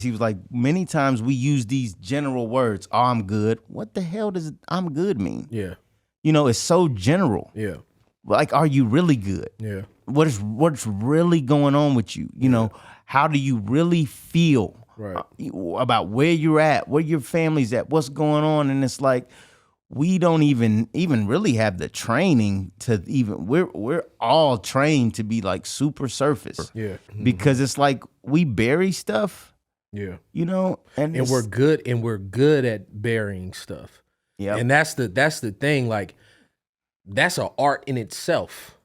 He was like, many times we use these general words. Oh, I'm good. What the hell does I'm good mean? Yeah. It's so general. Yeah. Like, are you really good? Yeah. What's really going on with you? How do you really feel Right. about where you're at, where your family's at, what's going on? And it's like, we don't even really have the training to even, we're all trained to be like super surface. Yeah. Because it's like we bury stuff. Yeah. And we're good at burying stuff. Yeah. And that's the thing. Like, that's an art in itself.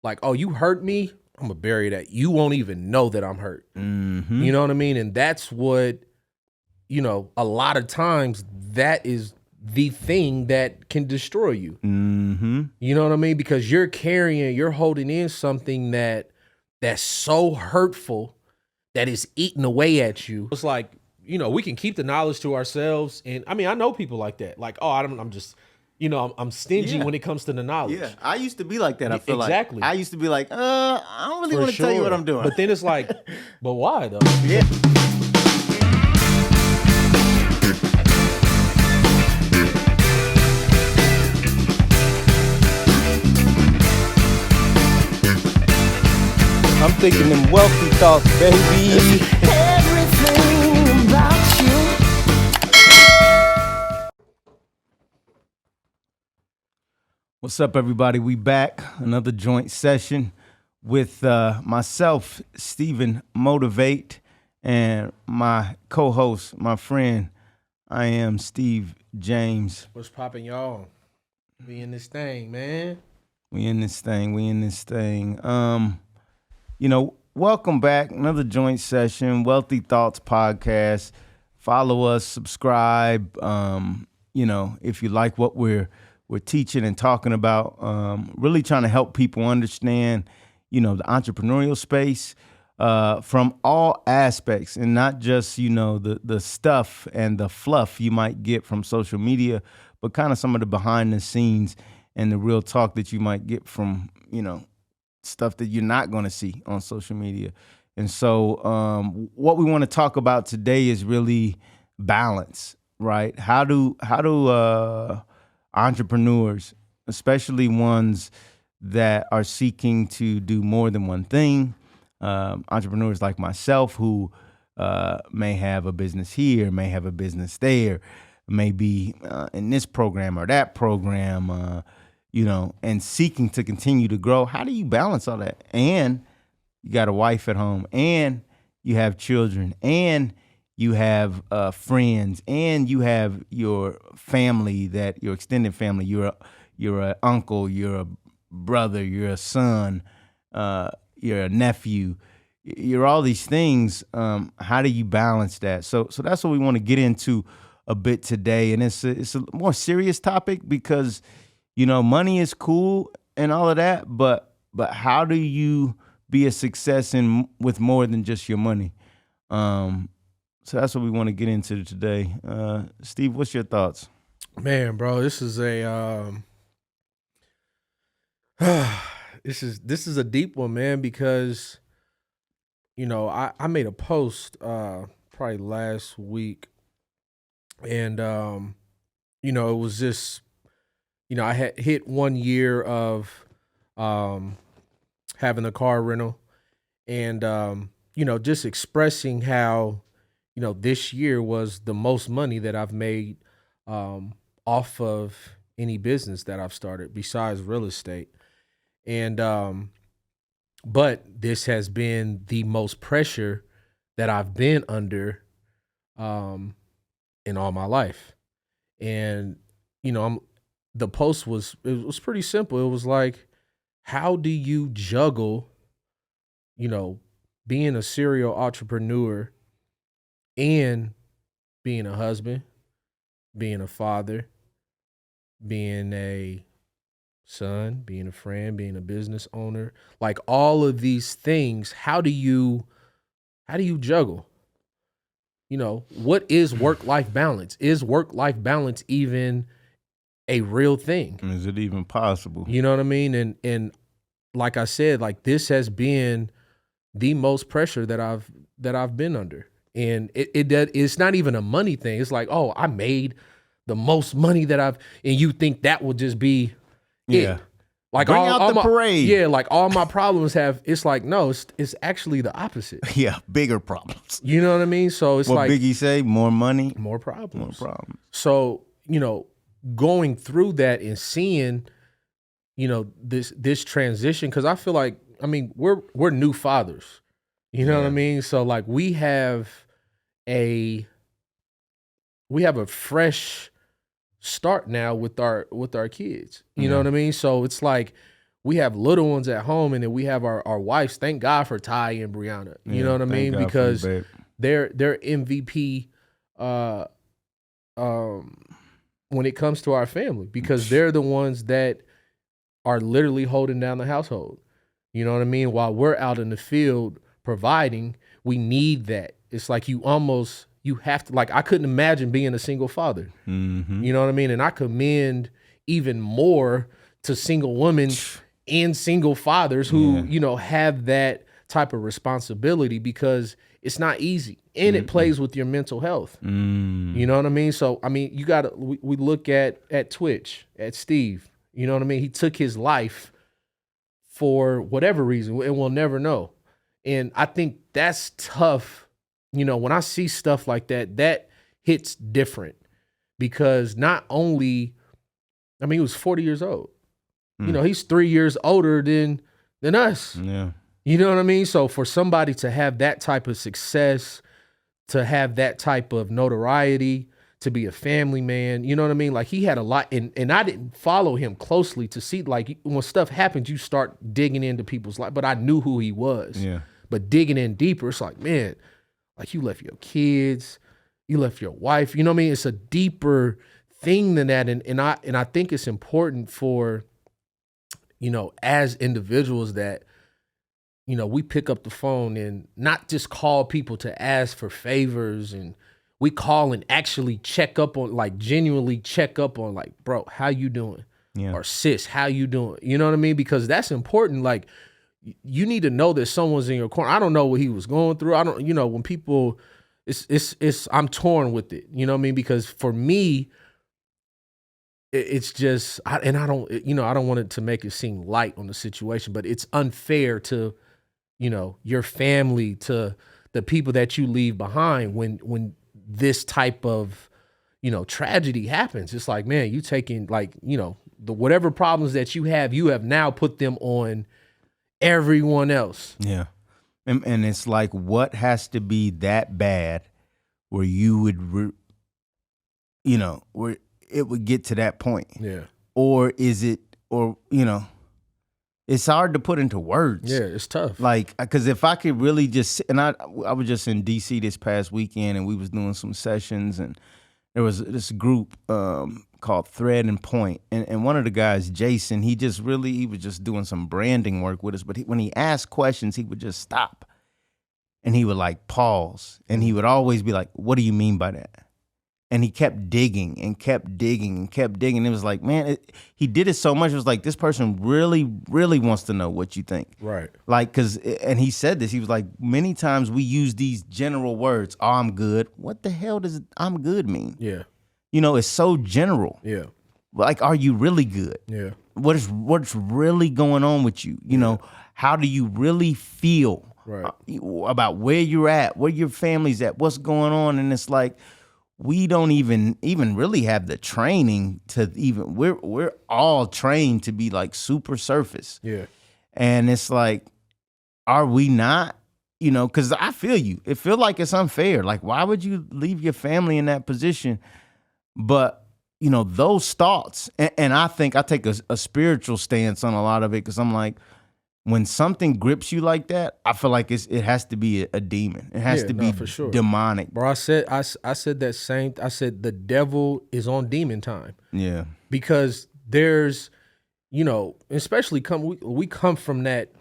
Like, oh, you hurt me, I'm gonna bury that. You won't even know that I'm hurt. Mm-hmm. You know what I mean? And that's what, a lot of times that is the thing that can destroy you. Mm-hmm. You know what I mean? Because you're holding in something that's so hurtful that is eating away at you. It's like, we can keep the knowledge to ourselves. And I mean, I know people like that. Like, oh, I'm just, I'm stingy when it comes to the knowledge. Yeah, I used to be like that. I feel exactly. I used to be like, I don't really want to tell you what I'm doing. But then it's like, but why though? Yeah. I'm thinking them wealthy thoughts, baby. Everything about you. What's up, everybody? We back. Another joint session with myself, Stephenmotivate, and my co-host, my friend. I am Steve James. What's popping, y'all? We in this thing, man. We in this thing. Welcome back. Another joint session, Wealthy Thoughts Podcast. Follow us, subscribe. If you like what we're teaching and talking about, really trying to help people understand, the entrepreneurial space from all aspects, and not just, the stuff and the fluff you might get from social media, but kind of some of the behind the scenes and the real talk that you might get from, stuff that you're not going to see on social media. And so what we want to talk about today is really balance, right? How do entrepreneurs, especially ones that are seeking to do more than one thing, entrepreneurs like myself who may have a business here, may have a business there, may be in this program or that program, and seeking to continue to grow. How do you balance all that? And you got a wife at home, and you have children, and you have friends, and you have your family, that your extended family. You're an uncle, you're a brother, you're a son, you're a nephew. You're all these things. How do you balance that? So that's what we want to get into a bit today, and it's a more serious topic because money is cool and all of that, but how do you be a success with more than just your money? So that's what we want to get into today. Steve, what's your thoughts? Man, bro, this is a this is a deep one, man, because I made a post probably last week, and it was just I had hit 1 year of having a car rental, and just expressing how this year was the most money that I've made off of any business that I've started besides real estate. And but this has been the most pressure that I've been under in all my life. And the post was pretty simple. It was like, how do you juggle being a serial entrepreneur and being a husband, being a father, being a son, being a friend, being a business owner, like all of these things? How do you juggle? What is work-life balance? Is work-life balance even a real thing? Is it even possible? You know what I mean? And like I said, like, this has been the most pressure that I've been under. And it's not even a money thing. It's like, oh, I made the most money and you think that will just be Yeah. it. Like Bring out the parade. Yeah, like all my problems it's like, no, it's actually the opposite. Yeah, bigger problems. You know what I mean? So it's What like Biggie say? More money, more problems. more problems. So, going through that and seeing, this transition, because I feel like, we're new fathers. You know what I mean? So like we have a fresh start now with our kids. You know what I mean? So it's like we have little ones at home, and then we have our wives. Thank God for Ty and Brianna. You know what I mean? Because they're MVP when it comes to our family, because they're the ones that are literally holding down the household. You know what I mean? While we're out in the field providing, we need that. It's like you have to, like, I couldn't imagine being a single father. Mm-hmm. You know what I mean? And I commend even more to single women and single fathers who, have that type of responsibility, because it's not easy, and it plays with your mental health. You know what I mean? So, you gotta, we look at Twitch, at Steve, you know what I mean? He took his life for whatever reason, and we'll never know. And I think that's tough. When I see stuff like that, that hits different, because not only, he was 40 years old. He's 3 years older than us. Yeah. You know what I mean? So for somebody to have that type of success, to have that type of notoriety, to be a family man, you know what I mean? Like, he had a lot, and I didn't follow him closely to see, like, when stuff happens, you start digging into people's life, but I knew who he was. Yeah. But digging in deeper, it's like, man, like, you left your kids, you left your wife, you know what I mean? It's a deeper thing than that. And I think it's important for, as individuals, that, we pick up the phone and not just call people to ask for favors, and we call and actually check up on, like, genuinely check up on, like, bro, how you doing? Yeah. Or sis, how you doing? You know what I mean? Because that's important. Like, you need to know that someone's in your corner. I don't know what he was going through. I don't, when people, I'm torn with it. You know what I mean? Because for me, it's just, I don't want it to make it seem light on the situation, but it's unfair to, your family, to the people that you leave behind when this type of, tragedy happens. It's like, man, you taking, like, the whatever problems that you have now put them on everyone else. Yeah. And it's like, what has to be that bad where you would, where it would get to that point? Yeah. Or is it, it's hard to put into words. Yeah, it's tough. Like, because if I could really just, and I was just in DC this past weekend, and we was doing some sessions, and there was this group called Thread and Point, and one of the guys, Jason, he was just doing some branding work with us, but when he asked questions, he would just stop, and he would, like, pause, and he would always be like, what do you mean by that? And he kept digging and kept digging and kept digging. It was like, man, he did it so much. It was like, this person really, really wants to know what you think. Right. Like, and he said this, he was like, many times we use these general words, oh, I'm good. What the hell does I'm good mean? Yeah. It's so general. Yeah. Like, are you really good? Yeah. What's really going on with you? How do you really feel about where you're at, where your family's at, what's going on? And it's like, we don't even really have the training to even, we're all trained to be, like, super surface. Yeah. And it's like, are we not? Because I feel you. It feel like it's unfair. Like, why would you leave your family in that position? But, those thoughts, and I think I take a spiritual stance on a lot of it, because I'm like, when something grips you like that, I feel like it has to be a demon. It has to be for sure. demonic. Bro, I said that same. I said the devil is on demon time. Yeah, because there's, especially we come from that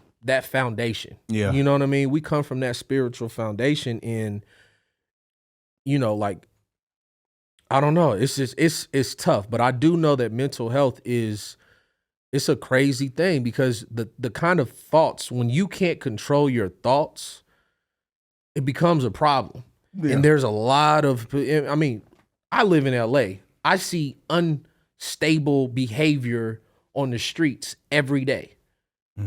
foundation. Yeah, you know what I mean. We come from that spiritual foundation, and like, I don't know. It's just it's tough, but I do know that mental health it's a crazy thing, because the kind of thoughts, when you can't control your thoughts, it becomes a problem. Yeah. And there's a lot of, I mean, I live in LA. I see unstable behavior on the streets every day.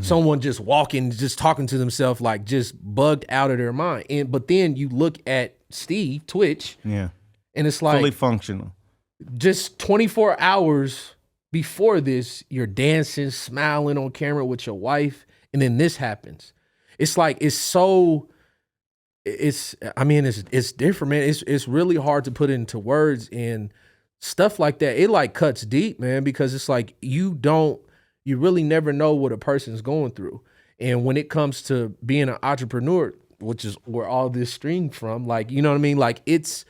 Someone just walking, just talking to themselves, like just bugged out of their mind. But then you look at Steve, Twitch, Yeah. and it's like Fully functional. just 24 hours before this, you're dancing, smiling on camera with your wife, and then this happens. It's like it's different, man. It's really hard to put into words, and stuff like that. It like cuts deep, man, because it's like you really never know what a person's going through. And when it comes to being an entrepreneur, which is where all this streamed from, like, you know what I mean? Like it's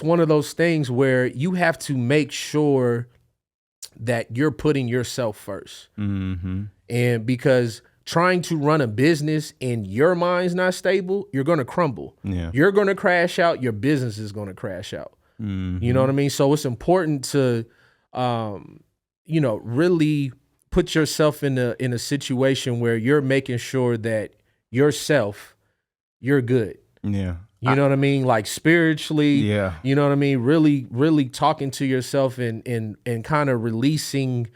one of those things where you have to make sure that you're putting yourself first. Mm-hmm. And because trying to run a business and your mind's not stable, you're going to crumble. Yeah. You're going to crash out. Your business is going to crash out. Mm-hmm. You know what I mean? So it's important to, really put yourself in a situation where you're making sure that you're good. Yeah. You know what I mean? Like spiritually, Yeah. you know what I mean? Really, really talking to yourself and kind of releasing,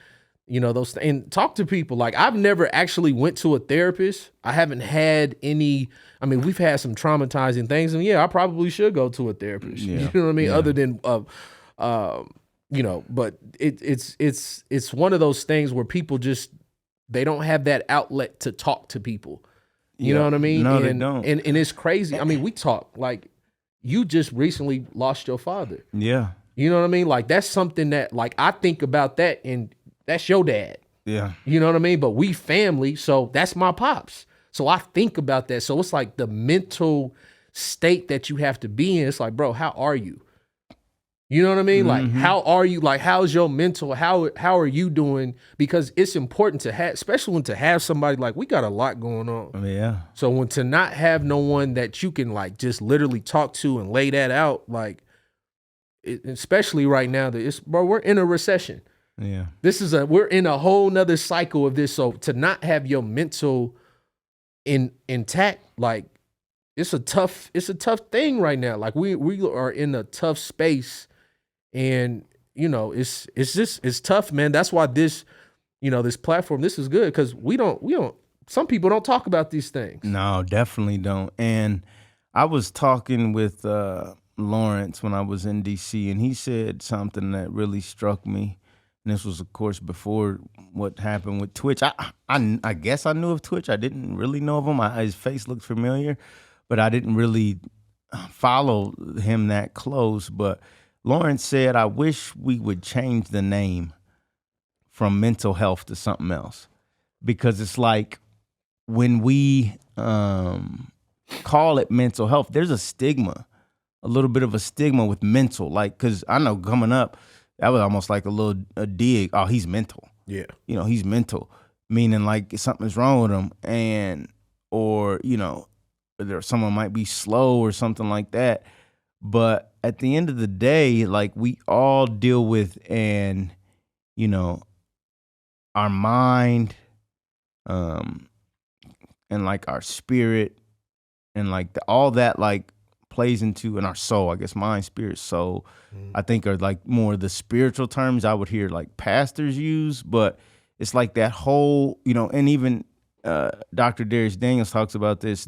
those things. And talk to people. Like I've never actually went to a therapist. I haven't had any, we've had some traumatizing things, and yeah, I probably should go to a therapist. Yeah. You know what I mean? Yeah. Other than, but it's one of those things where people just, they don't have that outlet to talk to people. You know what I mean? No, and, they don't. And it's crazy. I mean, we talk like you just recently lost your father. Yeah. You know what I mean? Like that's something that like I think about that, and that's your dad. Yeah. You know what I mean? But we family, so that's my pops. So I think about that. So it's like the mental state that you have to be in. It's like, bro, how are you? You know what I mean? Like, how are you? Like, how's your mental? How are you doing? Because it's important to have, especially when to have somebody like, we got a lot going on. Yeah. So when to not have no one that you can like just literally talk to and lay that out, like, especially right now that we're in a recession. Yeah. We're in a whole nother cycle of this. So to not have your mental intact, like it's a tough thing right now. Like we are in a tough space, and it's tough, man. That's why this platform, this is good, because we don't some people don't talk about these things. No, definitely don't. And I was talking with Lawrence when I was in DC, and he said something that really struck me. And this was, of course, before what happened with Twitch. I guess I knew of Twitch. I didn't really know of him. His face looked familiar, but I didn't really follow him that close. But Lawrence said, I wish we would change the name from mental health to something else. Because it's like when we call it mental health, there's a stigma, a little bit of a stigma with mental. Like, because I know coming up, that was almost like a dig. Oh, he's mental. Yeah. He's mental, meaning like something's wrong with him, or someone might be slow or something like that. But at the end of the day, like we all deal with our mind, and like our spirit, and like all that like plays into, in our soul, I guess, mind, spirit, soul, I think are like more the spiritual terms I would hear like pastors use. But it's like that whole, and even Dr. Darius Daniels talks about this,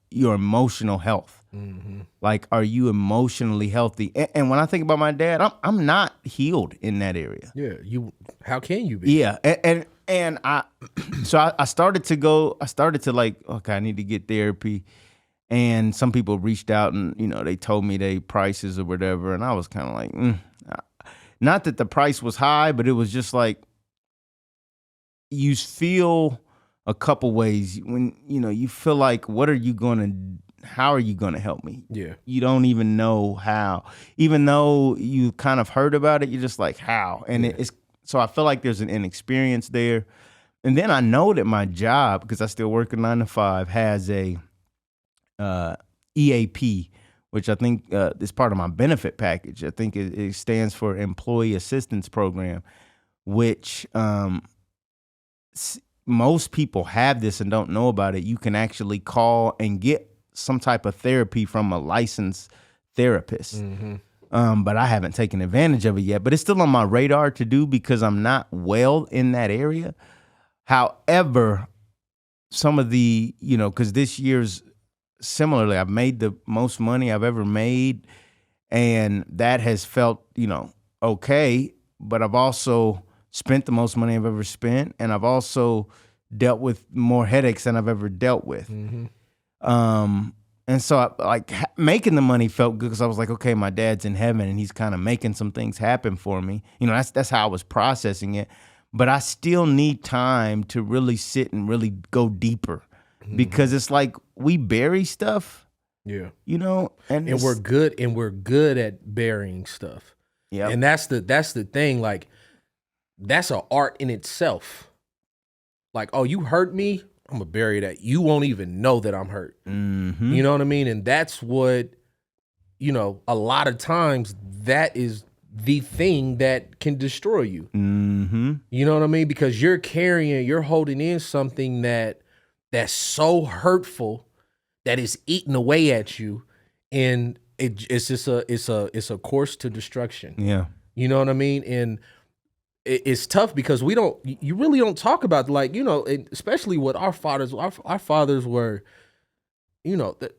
your emotional health. Mm-hmm. Like, are you emotionally healthy? And when I think about my dad, I'm not healed in that area. Yeah, how can you be? Yeah, and I started to like, okay, I need to get therapy. And some people reached out and, they told me they prices or whatever. And I was kind of like, not that the price was high, but it was just like, you feel a couple ways when, you feel like, how are you going to help me? Yeah. You don't even know how, even though you kind of heard about it, you're just like, how? And so I feel like there's an inexperience there. And then I know that my job, because I still work a 9 to 5, has a EAP, which I think is part of my benefit package. I think it stands for Employee Assistance Program, which most people have this and don't know about it. You can actually call and get some type of therapy from a licensed therapist. But I haven't taken advantage of it yet. But it's still on my radar to do because I'm not well in that area. However, some of the, because this year's similarly, I've made the most money I've ever made, and that has felt, okay. But I've also spent the most money I've ever spent, and I've also dealt with more headaches than I've ever dealt with. And so making the money felt good because I was like, okay, my dad's in heaven and he's kind of making some things happen for me. That's how I was processing it. But I still need time to really sit and really go deeper because it's like we bury stuff. Yeah. And we're good at burying stuff. Yeah. And that's the thing. Like, that's an art in itself. Like, oh, you hurt me, I'm gonna bury that. You won't even know that I'm hurt. You know what I mean? And that's what, a lot of times that is the thing that can destroy you. You know what I mean? Because you're holding in something that's so hurtful that is eating away at you, and it's just a course to destruction. Yeah. You know what I mean? And it's tough because you really don't talk about, like, especially what our fathers were,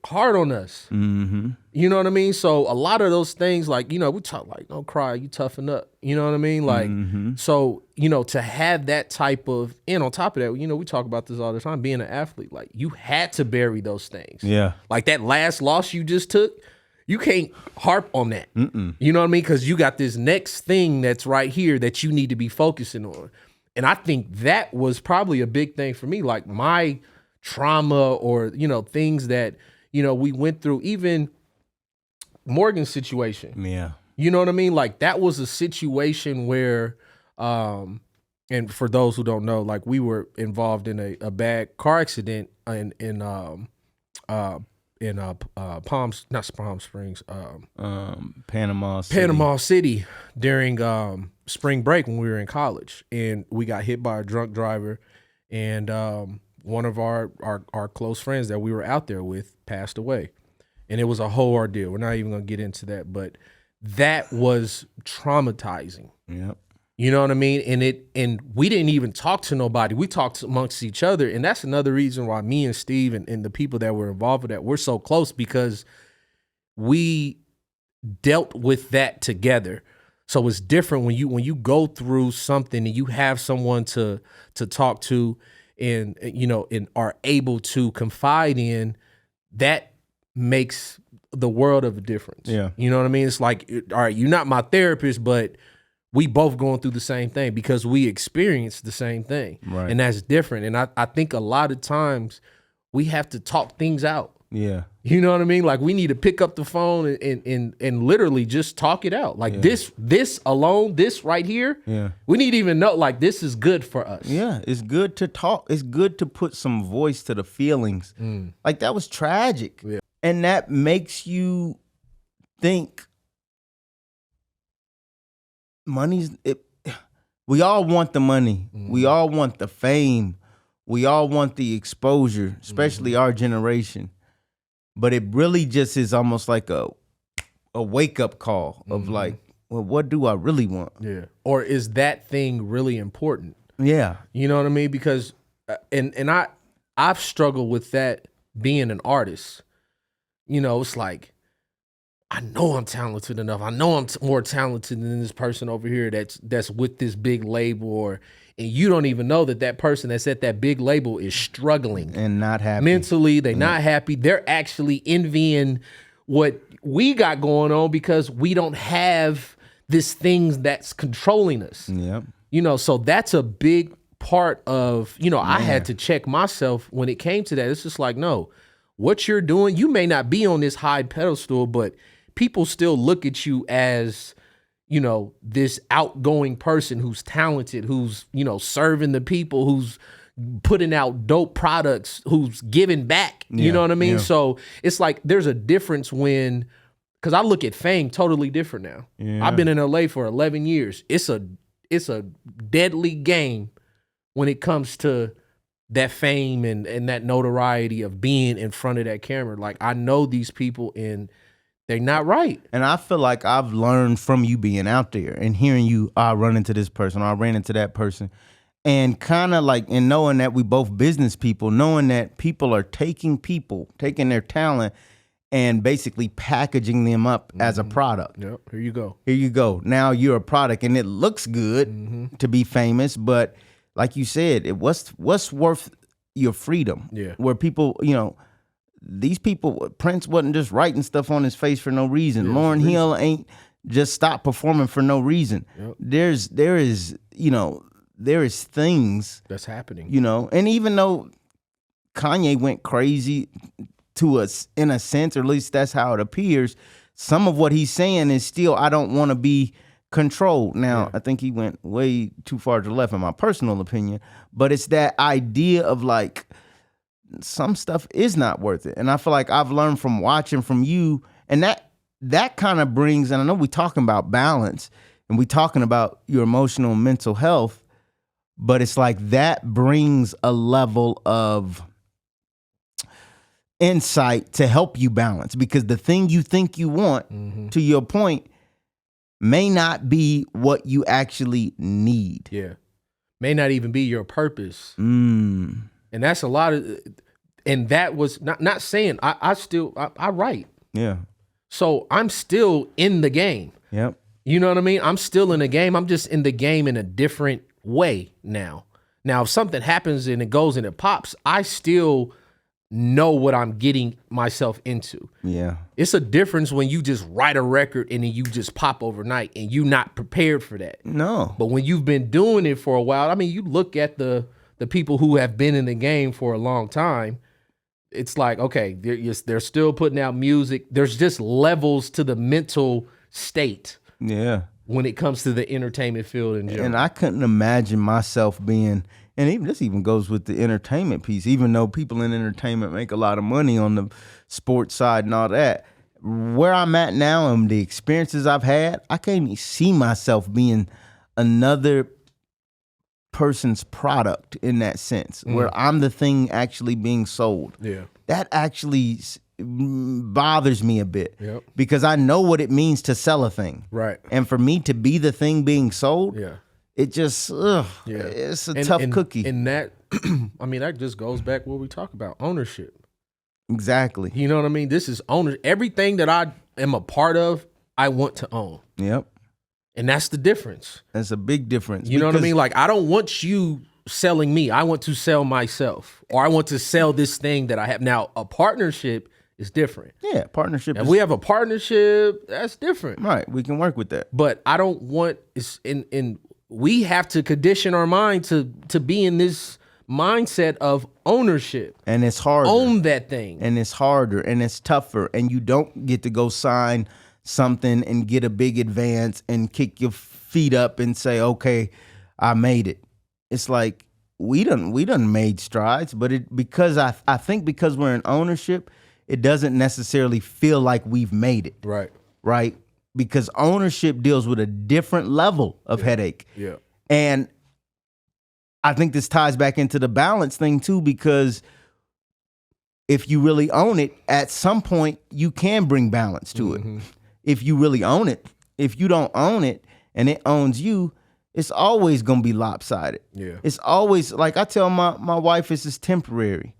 hard on us. You know what I mean? So a lot of those things, like, we talk like, don't cry, you toughen up. You know what I mean? Like, so, to have that type of, and on top of that, we talk about this all the time, being an athlete, like, you had to bury those things. Yeah. Like that last loss you just took, you can't harp on that. You know what I mean? Because you got this next thing that's right here that you need to be focusing on. And I think that was probably a big thing for me, like my trauma or, things that, we went through, even Morgan's situation. Yeah. You know what I mean? Like, that was a situation where, and for those who don't know, like, we were involved in a bad car accident in Palm Springs, Panama City during spring break when we were in college, and we got hit by a drunk driver, and one of our close friends that we were out there with passed away, and it was a whole ordeal. We're not even gonna get into that, but that was traumatizing. Yep. You know what I mean? And we didn't even talk to nobody. We talked amongst each other. And that's another reason why me and Steve and the people that were involved with that, we're so close, because we dealt with that together. So it's different when you go through something and you have someone to talk to and, and are able to confide in, that makes the world of a difference. Yeah. You know what I mean? It's like, all right, you're not my therapist, but we both going through the same thing because we experienced the same thing. Right. And that's different. And I think a lot of times we have to talk things out. Yeah. You know what I mean? Like, we need to pick up the phone and literally just talk it out. Like, this alone, this right here, we need to even know, like, this is good for us. Yeah, it's good to talk. It's good to put some voice to the feelings. Like, that was tragic. Yeah. And that makes you think we all want the money. We all want the fame. We all want the exposure, especially our generation. But it really just is almost like a wake-up call of like, well, what do I really want? Yeah. Or is that thing really important? Yeah. You know what I mean? Because and I've struggled with that being an artist. It's like, I know I'm talented enough. I know I'm more talented than this person over here that's with this big label, and you don't even know that person that's at that big label is struggling and not happy mentally. They're not happy. They're actually envying what we got going on because we don't have this thing that's controlling us. Yep. So that's a big part of, I had to check myself when it came to that. It's just like, no, what you're doing, you may not be on this high pedestal, but people still look at you as, this outgoing person who's talented, who's, serving the people, who's putting out dope products, who's giving back. You know what I mean? Yeah. So it's like there's a difference because I look at fame totally different now. Yeah. I've been in LA for 11 years. It's a deadly game when it comes to that fame and that notoriety of being in front of that camera. Like, I know these people and they're not right. And I feel like I've learned from you being out there and hearing you, I run into this person or I ran into that person. And kind of like, and knowing that we both business people, knowing that people are taking their talent and basically packaging them up as a product. Yep, here you go. Here you go. Now you're a product and it looks good to be famous, but like you said, what's worth your freedom? Yeah. Where people, these people, Prince wasn't just writing stuff on his face for no reason. Lauryn Hill ain't just stopped performing for no reason. Yep. There is things that's happening. And even though Kanye went crazy to us in a sense, or at least that's how it appears, some of what he's saying is still, I don't want to be controlled. Now, I think he went way too far to the left in my personal opinion, but it's that idea of like, some stuff is not worth it. And I feel like I've learned from watching from you, and that kind of brings, and I know we're talking about balance and we're talking about your emotional and mental health, but it's like that brings a level of insight to help you balance, because the thing you think you want, to your point, may not be what you actually need. Yeah. May not even be your purpose. And that's a lot of, and that was not saying I write. Yeah. So I'm still in the game. Yep. You know what I mean? I'm still in the game. I'm just in the game in a different way now. Now, if something happens and it goes and it pops, I still know what I'm getting myself into. Yeah. It's a difference when you just write a record and then you just pop overnight and you're not prepared for that. No. But when you've been doing it for a while, I mean, you look at the people who have been in the game for a long time, it's like, okay, they're still putting out music. There's just levels to the mental state. Yeah. When it comes to the entertainment field in general. And I couldn't imagine myself being, and even this even goes with the entertainment piece, even though people in entertainment make a lot of money on the sports side and all that, where I'm at now and the experiences I've had, I can't even see myself being another person's product in that sense, where I'm the thing actually being sold. Yeah. That actually bothers me a bit. Yep. Because I know what it means to sell a thing. Right. And for me to be the thing being sold, Yeah. it just, it's a tough cookie. And that, I mean, that just goes back what we talk about, ownership. Exactly. You know what I mean? This is owner. Everything that I am a part of, I want to own. Yep. And that's the difference. That's a big difference. You know what I mean? Like, I don't want you selling me. I want to sell myself, or I want to sell this thing that I have. Now, a partnership is different. Yeah, partnership. If we have a partnership, that's different. Right, we can work with that. But I don't want, it's in we have to condition our mind to be in this mindset of ownership. And it's harder. Own that thing. And it's harder and it's tougher. And you don't get to go sign something and get a big advance and kick your feet up and say, okay, I made it. It's like we done made strides, but because I think because we're in ownership, it doesn't necessarily feel like we've made it. Right. Right? Because ownership deals with a different level of headache. Yeah. And I think this ties back into the balance thing too, because if you really own it, at some point you can bring balance to it. If you really own it. If you don't own it and it owns you, it's always gonna be lopsided. Yeah. It's always, like I tell my wife, this is temporary.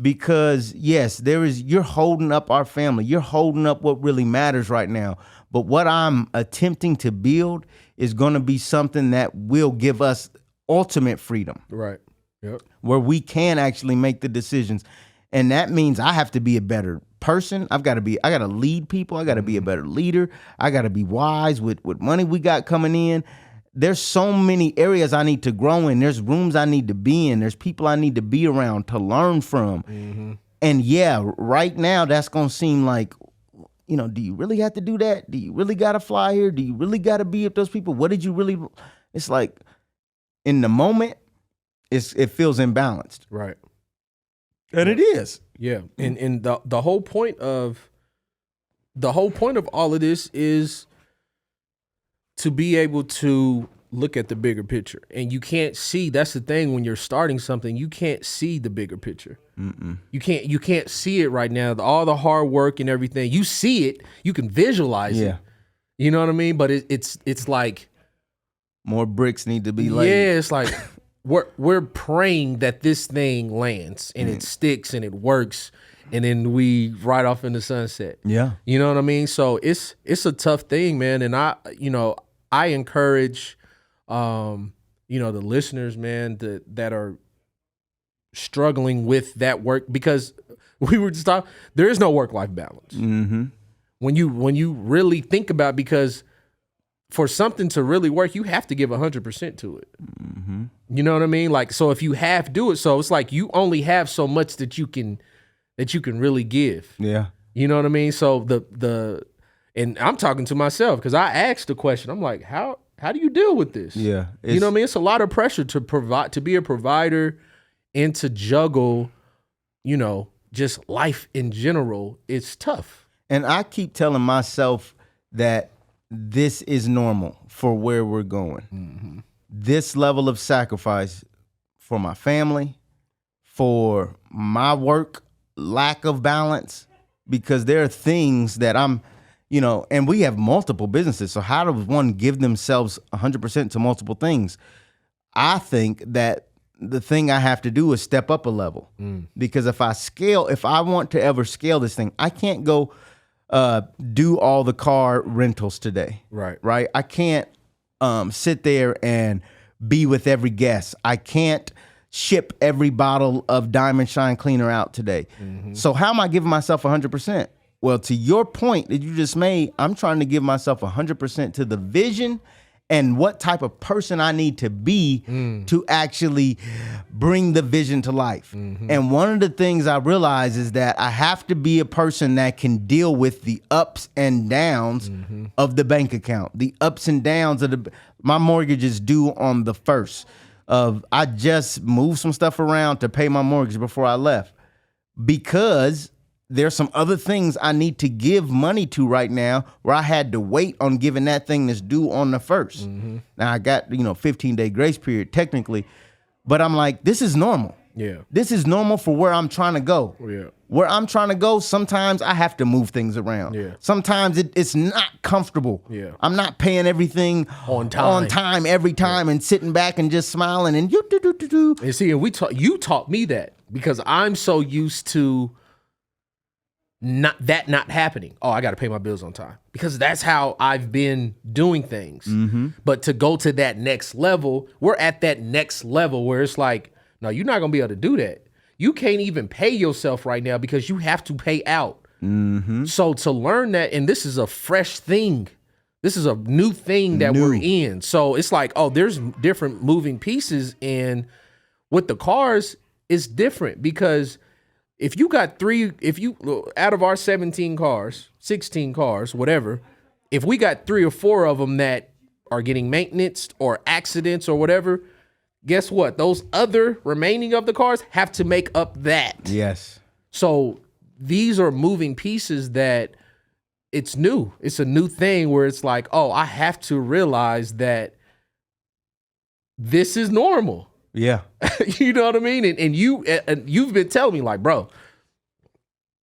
Because yes, you're holding up our family. You're holding up what really matters right now. But what I'm attempting to build is gonna be something that will give us ultimate freedom. Right. Yep. Where we can actually make the decisions. And that means I have to be a better person. I got to lead people. I got to be a better leader. I got to be wise with money we got coming in. There's so many areas I need to grow in. There's rooms I need to be in. There's people I need to be around to learn from. And yeah, right now that's going to seem like, do you really have to do that? Do you really got to fly here? Do you really got to be with those people? What did you really? It's like in the moment, it feels imbalanced. Right. And it is. Yeah. And the whole point of all of this is to be able to look at the bigger picture. And you can't see, that's the thing, when you're starting something, you can't see the bigger picture. You can't see it right now. All the hard work and everything, you see it, you can visualize it. You know what I mean? But it's like more bricks need to be laid. Yeah, it's like we're praying that this thing lands and it sticks and it works, and then we ride off in the sunset. Yeah. You know what I mean? So it's a tough thing, man. And I encourage the listeners, man, that are struggling with that work, because we were just talking, there is no work-life balance. When you really think about, because for something to really work, you have to give 100% to it. You know what I mean? Like, so if you half do it, so it's like you only have so much that you can really give. Yeah. You know what I mean? So and I'm talking to myself, because I asked the question. I'm like, how do you deal with this? Yeah. You know what I mean? It's a lot of pressure to provide, to be a provider, and to juggle, just life in general. It's tough. And I keep telling myself that this is normal for where we're going. This level of sacrifice for my family, for my work, lack of balance, because there are things that I'm, and we have multiple businesses. So how does one give themselves 100% to multiple things? I think that the thing I have to do is step up a level, because if I want to ever scale this thing, I can't go do all the car rentals today. Right. I can't sit there and be with every guest. I can't ship every bottle of Diamond Shine Cleaner out today. So how am I giving myself 100%? Well, to your point that you just made, I'm trying to give myself 100% to the vision and what type of person I need to be to actually bring the vision to life. And one of the things I realize is that I have to be a person that can deal with the ups and downs of the bank account, the ups and downs of my mortgage is due on the 1st. I just moved some stuff around to pay my mortgage before I left, because there's some other things I need to give money to right now where I had to wait on giving that thing that's due on the 1st. Now I got, 15-day grace period technically, but I'm like, this is normal. Yeah. This is normal for where I'm trying to go. Yeah. Where I'm trying to go, sometimes I have to move things around. Yeah. Sometimes it's not comfortable. Yeah. I'm not paying everything on time every time and sitting back and just smiling and do. And see, and you taught me that, because I'm so used to not happening. Oh, I got to pay my bills on time, because that's how I've been doing things. But to go to that next level, we're at that next level where it's like, no, you're not going to be able to do that. You can't even pay yourself right now because you have to pay out. So to learn that, and this is a fresh thing. This is a new thing that we're in. So it's like, oh, there's different moving pieces. And with the cars, it's different, because if you got out of our 17 cars, 16 cars, whatever, if we got 3 or 4 of them that are getting maintenance or accidents or whatever, guess what? Those other remaining of the cars have to make up that. Yes. So these are moving pieces that it's new. It's a new thing where it's like, oh, I have to realize that this is normal. Yeah. You know what I mean? And you've been telling me, like, bro,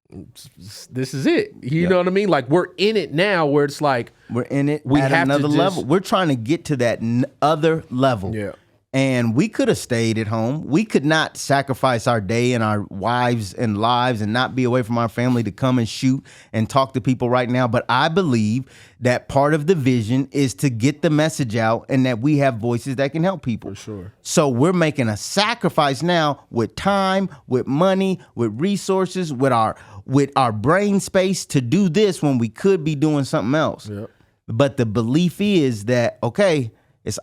this is it. You know what I mean? Like, we're in it now where it's like, we're in it we at have another to level. We're trying to get to that other level. Yeah. And we could have stayed at home. We could not sacrifice our day and our wives and lives and not be away from our family to come and shoot and talk to people right now. But I believe that part of the vision is to get the message out, and that we have voices that can help people. For sure. So we're making a sacrifice now with time, with money, with resources, with our brain space to do this when we could be doing something else. Yep. But the belief is that, okay,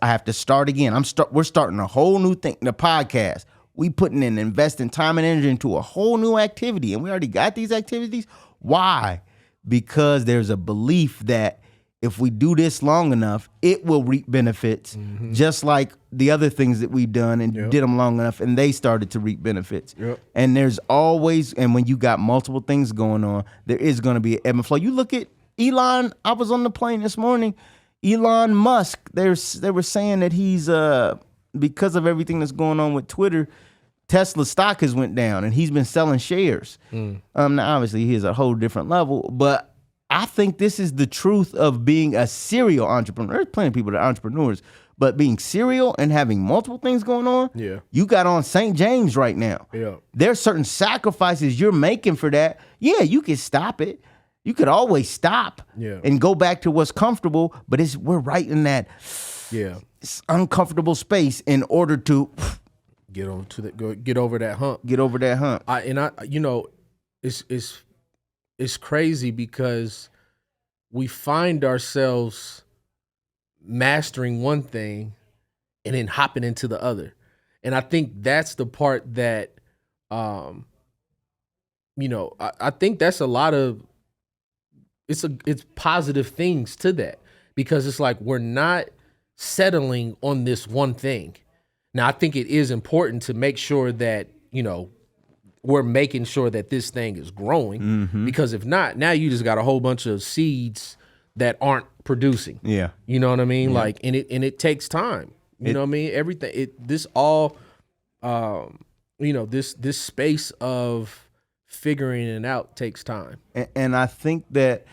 I have to start again. We're starting a whole new thing, the podcast. We putting in, investing time and energy into a whole new activity, and we already got these activities. Why? Because there's a belief that if we do this long enough, it will reap benefits, just like the other things that we've done and did them long enough, and they started to reap benefits. Yep. And there's always, and when you got multiple things going on, there is going to be an ebb and flow. You look at Elon. I was on the plane this morning. Elon Musk, they were saying that he's because of everything that's going on with Twitter, Tesla stock has went down and he's been selling shares. Now obviously he is a whole different level, but I think this is the truth of being a serial entrepreneur. There's plenty of people that are entrepreneurs, but being serial and having multiple things going on, you got on St. James right now. There's certain sacrifices you're making for that. Yeah, you can stop it. You could always stop and go back to what's comfortable, but we're right in that uncomfortable space in order to get over that hump. Get over that hump. It's crazy because we find ourselves mastering one thing and then hopping into the other. And I think that's the part that, I think that's a lot of, it's positive things to that, because it's like, we're not settling on this one thing. Now, I think it is important to make sure that, we're making sure that this thing is growing, because if not, now you just got a whole bunch of seeds that aren't producing. Yeah. You know what I mean? Like, and it takes time. You know what I mean? Everything, this space of figuring it out takes time. And I think that,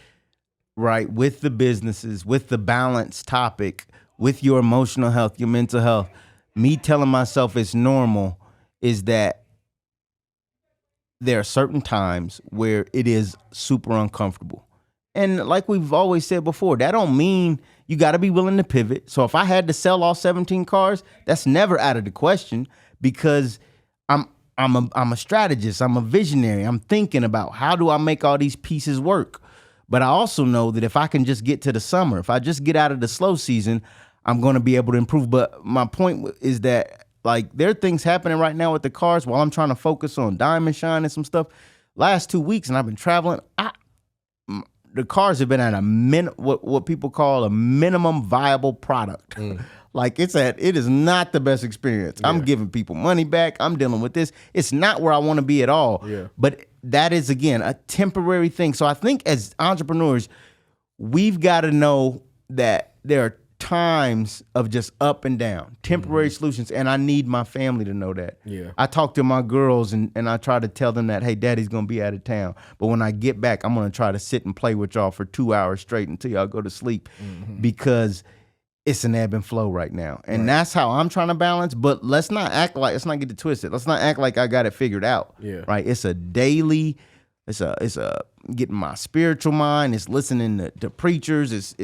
right, with the businesses, with the balance topic, with your emotional health, your mental health, me telling myself it's normal is that there are certain times where it is super uncomfortable. And like we've always said before, that don't mean you got to be willing to pivot. So if I had to sell all 17 cars, that's never out of the question, because I'm a strategist. I'm a visionary. I'm thinking about how do I make all these pieces work. But I also know that if I can just get to the summer, if I just get out of the slow season, I'm going to be able to improve. But my point is that, like, there are things happening right now with the cars while I'm trying to focus on Diamond Shine and some stuff. Last 2 weeks, and I've been traveling, the cars have been at what people call a minimum viable product. Like, it is not the best experience. I'm giving people money back. I'm dealing with this. It's not where I want to be at all. But that is, again, a temporary thing. So I think as entrepreneurs, we've got to know that there are times of just up and down, temporary solutions. And I need my family to know that. I talk to my girls and I try to tell them that, hey, daddy's going to be out of town. But when I get back, I'm going to try to sit and play with y'all for 2 hours straight until y'all go to sleep, because it's an ebb and flow right now. And that's how I'm trying to balance. But let's not get it twisted. Let's not act like I got it figured out. Right. It's a daily, it's a getting my spiritual mind. It's listening to preachers.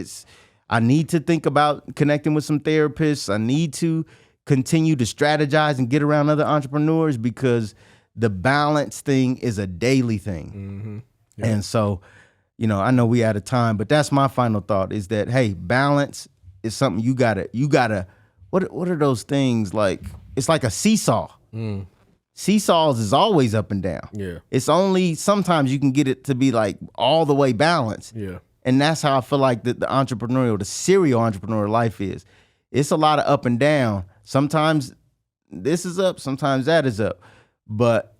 I need to think about connecting with some therapists. I need to continue to strategize and get around other entrepreneurs, because the balance thing is a daily thing. And so, I know we out of time, but that's my final thought, is that, hey, balance is something you gotta, what are those things like? It's like a seesaw. Seesaws is always up and down. It's only sometimes you can get it to be like all the way balanced. And that's how I feel like the serial entrepreneur life is. It's a lot of up and down. Sometimes this is up, sometimes that is up. But,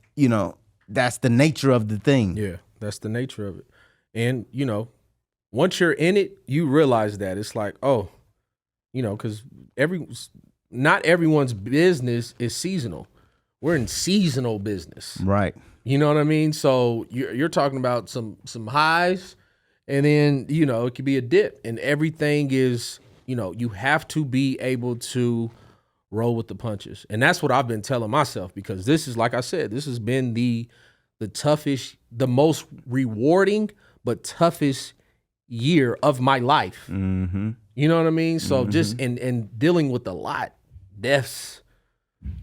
that's the nature of the thing. Yeah, that's the nature of it. And, once you're in it, you realize that. It's like, oh, because not everyone's business is seasonal. We're in seasonal business. Right. You know what I mean? So you're talking about some highs, and then, it could be a dip, and everything is, you have to be able to roll with the punches. And that's what I've been telling myself, because this is, like I said, this has been the toughest, the most rewarding, but toughest year of my life. You know what I mean? So just, and dealing with a lot, deaths,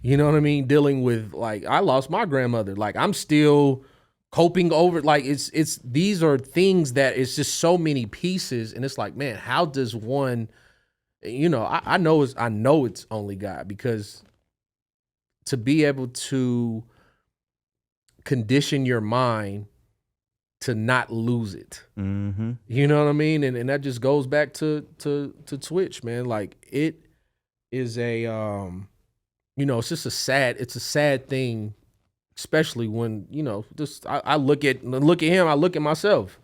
you know what I mean? Dealing with, like, I lost my grandmother. Like, I'm still coping over, like, these are things that it's just so many pieces. And it's like, man, how does one, I know it's only God, because to be able to condition your mind to not lose it, you know what I mean? And that just goes back to Twitch, man. Like, it is a, it's just a sad thing, especially when, I look at him, I look at myself.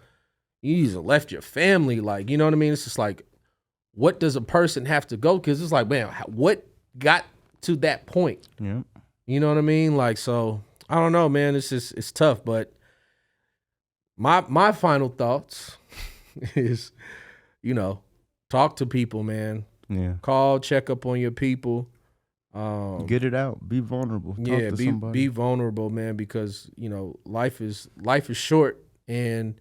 You just left your family, like, you know what I mean? It's just like, what does a person have to go? Because it's like, man, what got to that point? Yeah. You know what I mean? Like, so I don't know, man. It's tough, but my final thoughts is, you know, talk to people, man. Yeah. Call, check up on your people. Get it out. Be vulnerable. Talk to somebody. Be vulnerable, man, because, you know, life is short, and,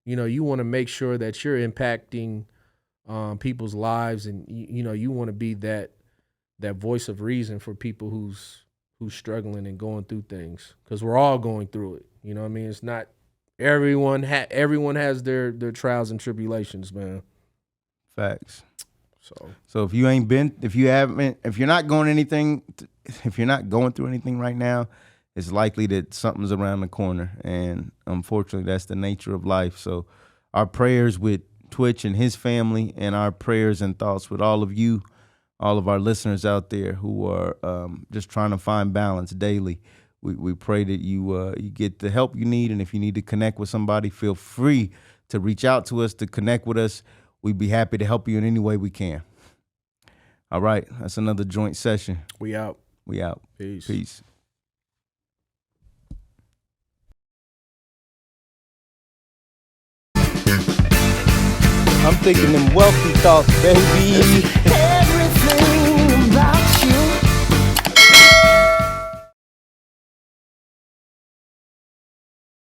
you know, you want to make sure that you're impacting people's lives, and you know, you want to be that voice of reason for people who's struggling and going through things, because we're all going through it. You know what I mean? It's not everyone has their trials and tribulations, man. Facts. So if you're not going through anything right now, it's likely that something's around the corner, and unfortunately, that's the nature of life. So, our prayers with Twitch and his family, and our prayers and thoughts with all of you, all of our listeners out there who are just trying to find balance daily. We pray that you get the help you need, and if you need to connect with somebody, feel free to reach out to us, to connect with us. We'd be happy to help you in any way we can. All right, that's another joint session. we out. Peace. I'm thinking them wealthy thoughts, baby.